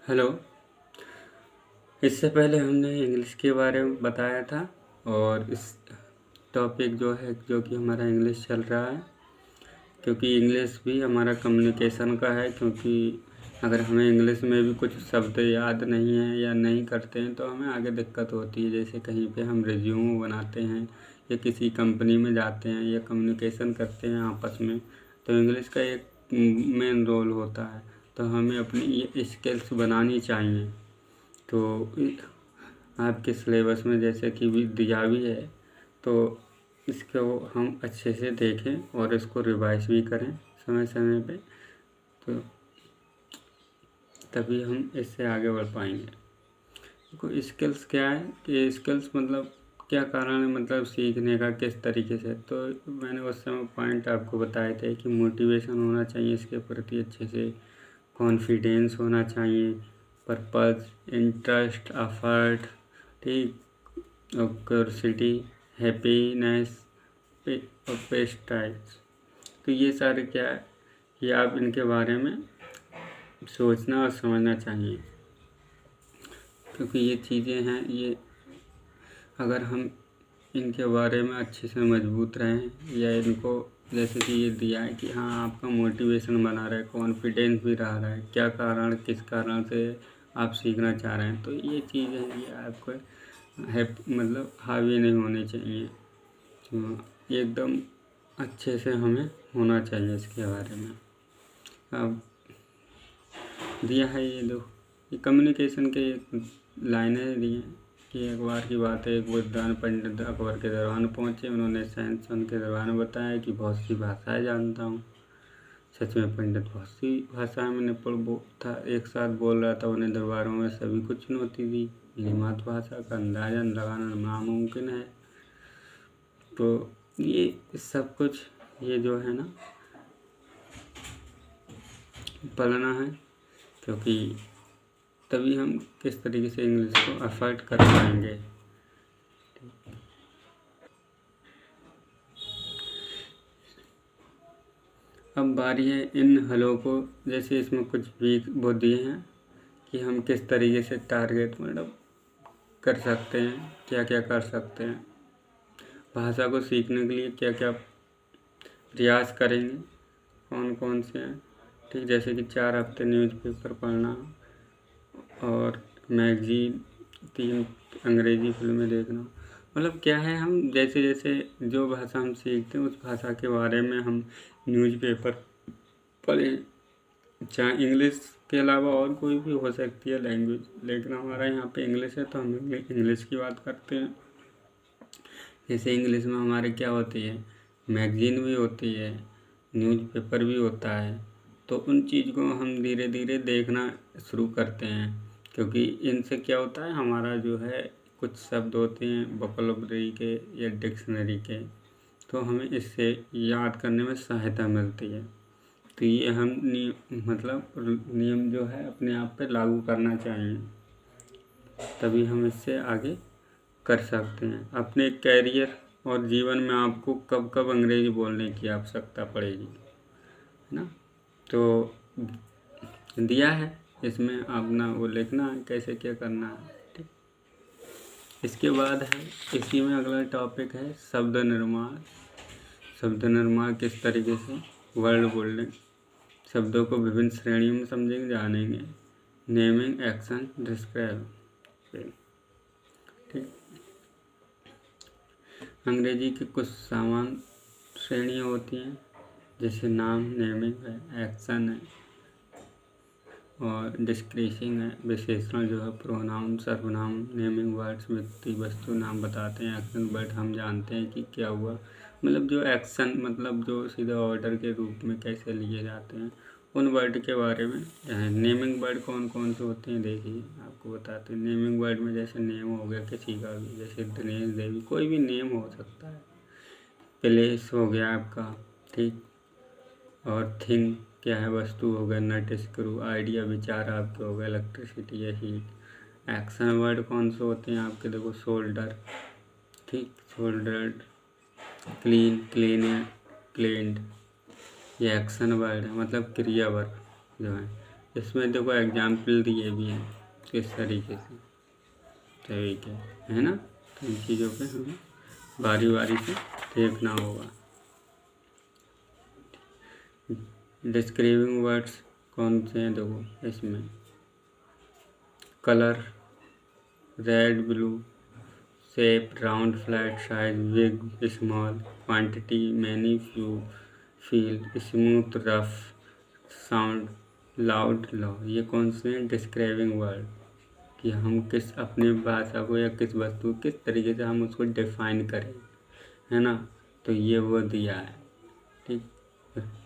Hello. इससे पहले हमने इंग्लिश के बारे में बताया था और इस टॉपिक जो कि हमारा इंग्लिश चल रहा है, क्योंकि इंग्लिश भी हमारा कम्युनिकेशन का है। क्योंकि अगर हमें इंग्लिश में भी कुछ शब्द याद नहीं है या नहीं करते हैं तो हमें आगे दिक्कत होती है। जैसे कहीं पे हम रिज्यूम बनाते हैं या किसी कंपनी में जाते हैं या कम्युनिकेशन करते हैं आपस में, तो इंग्लिश का एक मेन रोल होता है। तो हमें अपनी ये स्किल्स बनानी चाहिए। तो आपके सिलेबस में जैसे कि भी दिया भी है, तो इसको हम अच्छे से देखें और इसको रिवाइज भी करें समय समय पे, तो तभी हम इससे आगे बढ़ पाएंगे। देखो, स्किल्स क्या है कि स्किल्स मतलब क्या कारण है, मतलब सीखने का किस तरीके से। तो मैंने उस समय पॉइंट आपको बताए थे कि मोटिवेशन होना चाहिए इसके प्रति अच्छे से, कॉन्फिडेंस होना चाहिए, पर्पस, इंटरेस्ट, एफर्ट, ठीक, और क्यूरियोसिटी, हैप्पीनेस और पेस्टाइल्स। तो ये सारे क्या है कि आप इनके बारे में सोचना और समझना चाहिए, क्योंकि ये चीज़ें हैं। ये अगर हम इनके बारे में अच्छे से मजबूत रहें या इनको, जैसे कि ये दिया है कि हाँ आपका मोटिवेशन बना रहे, कॉन्फिडेंस भी रहा है, क्या कारण किस कारण से आप सीखना चाह रहे हैं, तो ये चीज़ें ये आपको है मतलब हावी नहीं होनी चाहिए। तो एकदम अच्छे से हमें होना चाहिए इसके बारे में। अब दिया है ये दो, ये कम्युनिकेशन के लाइनें दी हैं कि एक बार की बात है, एक विद्वान पंडित अकबर के दरबार पहुँचे। उन्होंने साइंस के दरबार में बताया कि बहुत सी भाषाएं जानता हूँ। सच में पंडित बहुत सी भाषाएं में निपुण था, एक साथ बोल रहा था। उन्हें दरबारों में सभी को चुनौती दी, मेरी मातृभाषा का अंदाजा लगाना नामुमकिन है। तो ये सब कुछ ये जो है ना पढ़ना है, क्योंकि तभी हम किस तरीके से इंग्लिश को अफोर्ड कर पाएंगे। अब बारी है इन हलों को, जैसे इसमें कुछ भी वो दिए हैं कि हम किस तरीके से टारगेट मतलब कर सकते हैं, क्या क्या कर सकते हैं, भाषा को सीखने के लिए क्या क्या प्रयास करेंगे, कौन कौन से हैं। ठीक, जैसे कि 4 हफ्ते न्यूज़पेपर पढ़ना और मैगजीन, 3 अंग्रेज़ी फिल्में देखना। मतलब क्या है, हम जैसे जैसे जो भाषा हम सीखते हैं उस भाषा के बारे में हम न्यूज़पेपर पढ़ें। चाहे इंग्लिश के अलावा और कोई भी हो सकती है लैंग्वेज, लेकिन हमारा यहाँ पे इंग्लिश है तो हम इंग्लिश की बात करते हैं। जैसे इंग्लिश में हमारे क्या होती है, मैगजीन भी होती है, न्यूज़पेपर भी होता है। तो उन चीज़ को हम धीरे धीरे देखना शुरू करते हैं, क्योंकि इनसे क्या होता है, हमारा जो है कुछ शब्द होते हैं वोकैब्युलरी के या डिक्शनरी के, तो हमें इससे याद करने में सहायता मिलती है। तो ये हम नियम जो है अपने आप पे लागू करना चाहिए, तभी हम इससे आगे कर सकते हैं। अपने कैरियर और जीवन में आपको कब कब अंग्रेजी बोलने की आवश्यकता पड़ेगी, है ना। तो दिया है इसमें अपना वो लिखना है कैसे क्या करना है। ठीक, इसके बाद है इसी में अगला टॉपिक है शब्द निर्माण। शब्द निर्माण किस तरीके से, वर्ड बिल्डिंग, शब्दों को विभिन्न श्रेणियों में समझेंगे, जानेंगे। Naming, action, describe. ठीक, अंग्रेजी की कुछ सामान्य श्रेणियाँ होती हैं, जैसे नाम, नेमिंग है, एक्शन है और डिस्क्रिसिंग है, विशेषण जो है प्रोनाउन, सर्वनाम। नेमिंग वर्ड्स व्यक्ति वस्तु नाम बताते हैं। एक्शन वर्ड हम जानते हैं कि क्या हुआ, मतलब जो एक्शन मतलब जो सीधा ऑर्डर के रूप में कैसे लिए जाते हैं, उन वर्ड के बारे में है। नेमिंग वर्ड कौन कौन से होते हैं देखिए आपको बताते हैं। नेमिंग वर्ड में जैसे नेम हो गया किसी का भी, जैसे दिनेश देवी, कोई भी नेम हो सकता है। प्लेस हो गया आपका, ठीक, और थिंग क्या है, वस्तु हो गया, नट, स्क्रू, आइडिया, विचार आपके हो गए, इलेक्ट्रिसिटी या हीट। एक्शन वर्ड कौन से होते हैं आपके, देखो शोल्डर, ठीक, शोल्डर्ड, क्लीन, क्लीन है, क्लीन्ड, ये एक्शन वर्ड है, मतलब क्रिया वर्ग जो है। इसमें देखो एग्जाम्पल दिए भी हैं किस तरीके से, ठीक है ना। तो इन चीज़ों पे हमें बारी बारी से देखना होगा। डिस्क्राइबिंग वर्ड्स कौन से हैं देखो इसमें, colour, red blue, shape round flat, size big small, quantity many few, feel smooth rough, sound loud low, ये कौन से हैं डिस्क्राइबिंग वर्ड, कि हम किस अपनी भाषा को या किस वस्तु किस तरीके से हम उसको डिफाइन करें, है ना। तो ये वो दिया है, ठीक।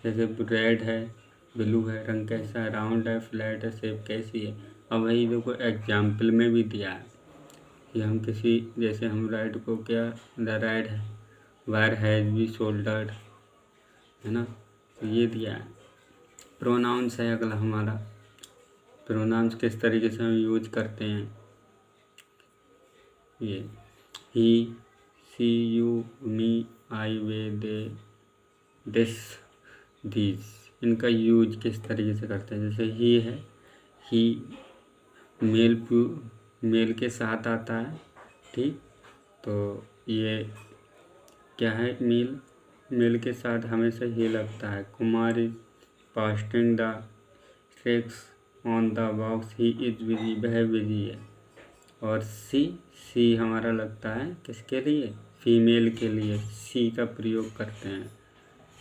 जैसे रेड है, ब्लू है, रंग कैसा है, राउंड है, फ्लैट है, शेप कैसी है। अब वही देखो एग्जाम्पल में भी दिया है कि हम किसी, जैसे हम रेड को क्या, द रेड है वायर हैज बी शोल्डर्ड, है ना। तो ये दिया है। प्रोनाउंस है अगला हमारा, प्रोनाउंस किस तरीके से हम यूज करते हैं। ये he, she, you, me, I, we, they, this, these, इनका यूज किस तरीके से करते हैं। जैसे ही है, ही मेल के साथ आता है, ठीक। तो ये क्या है, मेल के साथ हमेशा ही लगता है। Kumar is pasting the stakes on the box, he is busy, वह बिजी है। और सी हमारा लगता है किसके लिए, फीमेल के लिए सी का प्रयोग करते हैं,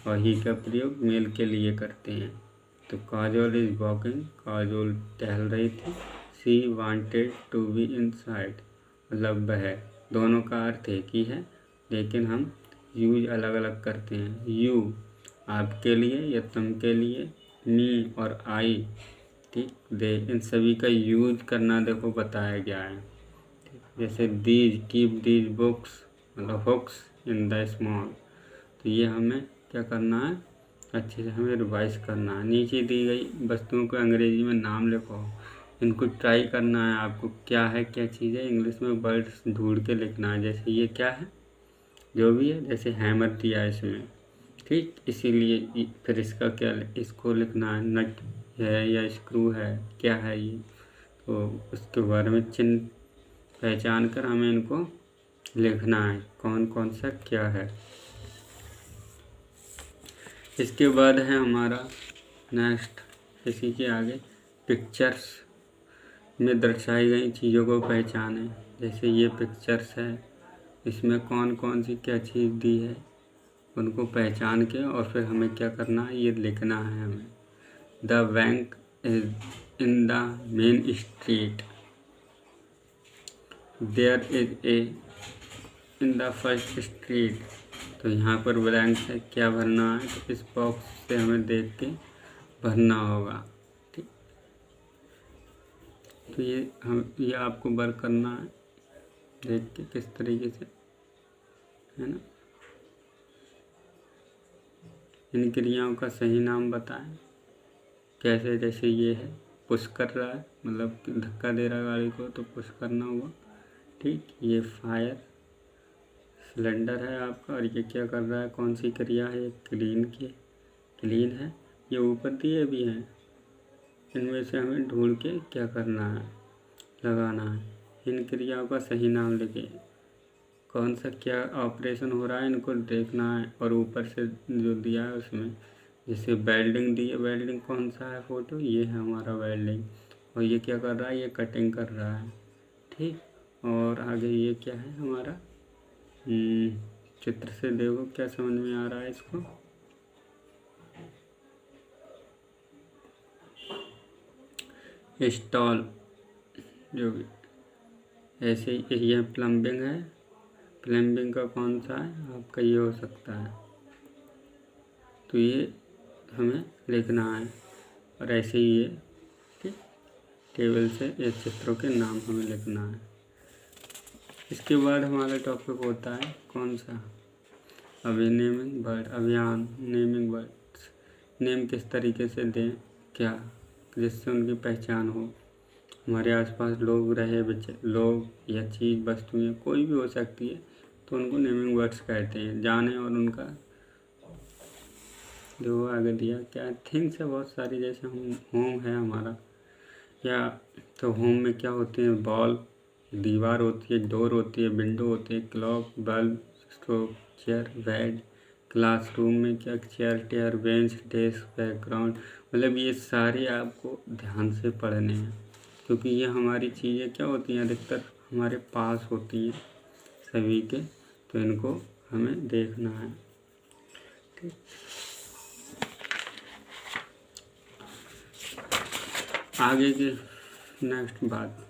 और ही का प्रयोग मेल के लिए करते हैं। तो काजोल इज वॉकिंग, काजोल टहल रही थी। सी वांटेड टू बी इनसाइड, मतलब वह, दोनों का अर्थ एक ही है लेकिन हम यूज अलग अलग करते हैं। यू आपके लिए या तुम के लिए, मी और आई, ठीक, दे, इन सभी का यूज करना देखो बताया गया है। जैसे दीज, कीप दीज बुक्स, मतलब हुक्स इन द स्मॉल। तो ये हमें क्या करना है, अच्छे से हमें रिवाइज करना है। नीचे दी गई वस्तुओं को अंग्रेजी में नाम लिखो, इनको ट्राई करना है आपको, क्या है क्या चीज़ है, इंग्लिश में वर्ड्स ढूंढ के लिखना है। जैसे ये क्या है, जो भी है, जैसे हैमर दिया है इसमें, ठीक, इसीलिए फिर इसका क्या, इसको लिखना है, नट है या स्क्रू है, क्या है ये, तो उसके बारे में चिन्ह पहचान कर हमें इनको लिखना है कौन कौन सा क्या है। इसके बाद है हमारा नेक्स्ट, इसी के आगे पिक्चर्स में दर्शाई गई चीज़ों को पहचानें। जैसे ये पिक्चर्स है, इसमें कौन कौन सी क्या चीज़ दी है, उनको पहचान के और फिर हमें क्या करना है, ये लिखना है हमें। The bank is in the main street, there is a in the first street. तो यहाँ पर ब्लैंक है, क्या भरना है, तो इस बॉक्स से हमें देख के भरना होगा, ठीक। तो ये आपको वर्क करना है देख के किस तरीके से, है ना। इन क्रियाओं का सही नाम बताएं। कैसे, जैसे ये है पुश कर रहा है, मतलब धक्का दे रहा है गाड़ी को, तो पुश करना हुआ, ठीक। ये फायर सिलेंडर है आपका, और ये क्या कर रहा है, कौन सी क्रिया है, क्लीन है। ये ऊपर दिए भी हैं, इनमें से हमें ढूंढ के क्या करना है, लगाना है। इन क्रियाओं का सही नाम लिखें, कौन सा क्या ऑपरेशन हो रहा है, इनको देखना है। और ऊपर से जो दिया है उसमें, जैसे वेल्डिंग दी है, वेल्डिंग कौन सा है फोटो, ये है हमारा वेल्डिंग, और ये क्या कर रहा है, ये कटिंग कर रहा है, ठीक। और आगे ये क्या है हमारा, चित्र से देखो क्या समझ में आ रहा है इसको। इंस्टॉल, जो भी ऐसे ही, ये प्लम्बिंग है, प्लम्बिंग का कौन सा है आपका, ये हो सकता है। तो ये हमें लिखना है, और ऐसे ही ये, ठीक, टेबल से ये चित्रों के नाम हमें लिखना है। इसके बाद हमारा टॉपिक होता है कौन सा, अभी नेमिंग वर्ड, अभियान नेमिंग वर्ड्स। नेम किस तरीके से दें, क्या, जिससे उनकी पहचान हो। हमारे आसपास लोग रहे, लोग या चीज़, वस्तुएं कोई भी हो सकती है, तो उनको नेमिंग वर्ड्स कहते हैं। जाने और उनका जो आगे दिया क्या, थिंग्स है बहुत सारी, जैसे हम होम है हमारा, या तो होम में क्या होते हैं, वॉल, दीवार होती है, डोर होती है, विंडो होती है, clock, bulb, stove, chair, bed. Classroom में क्या, चेयर, टेयर, बेंच, डेस्क, बैकग्राउंड। मतलब ये सारे आपको ध्यान से पढ़ने हैं, क्योंकि ये हमारी चीज़ें क्या होती हैं, अधिकतर हमारे पास होती हैं सभी के, तो इनको हमें देखना है। ठीक, आगे की नेक्स्ट बात।